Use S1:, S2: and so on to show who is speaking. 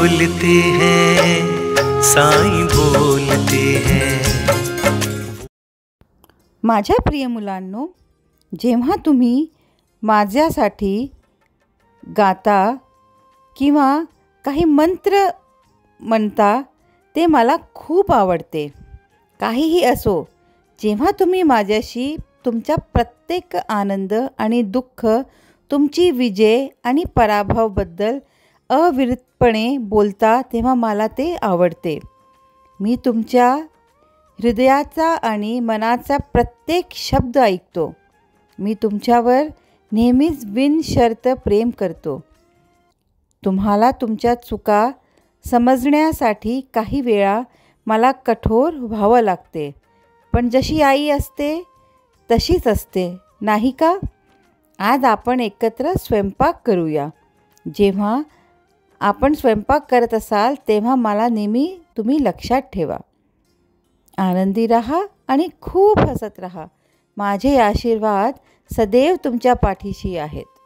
S1: बोलते हैं, साईं बोलते हैं।
S2: माझ्या प्रिय मुलांनो, जेव्हा तुम्ही माझ्यासाठी गाता किंवा काही मंत्र म्हणता ते मला खूप आवडते. काहीही असो, जेव्हा तुम्ही माझ्याशी तुमच्या प्रत्येक आनंद आणि दुःख, तुमची विजय आणि पराभवाबद्दल अविरतपणे बोलता तेव्हा मला ते आवडते. मी तुमच्या हृदयाचा आणि मनाचा प्रत्येक शब्द ऐकतो. मी तुमच्यावर नेहमीच बिनशर्त प्रेम करतो. तुम्हाला तुमच्या चुका समजण्यासाठी काही वेळा मला कठोर व्हावं लागते, पण जशी आई असते तशीच असते, नाही का? आज आपण एकत्र स्वयंपाक करूया. जेव्हा आपण स्वयंपाक करत असाल तेव्हा मला नेहमी तुम्ही लक्षात ठेवा. आनंदी रहा आणि खूप हसत रहा. माझे आशीर्वाद सदैव तुमच्या पाठीशी आहेत.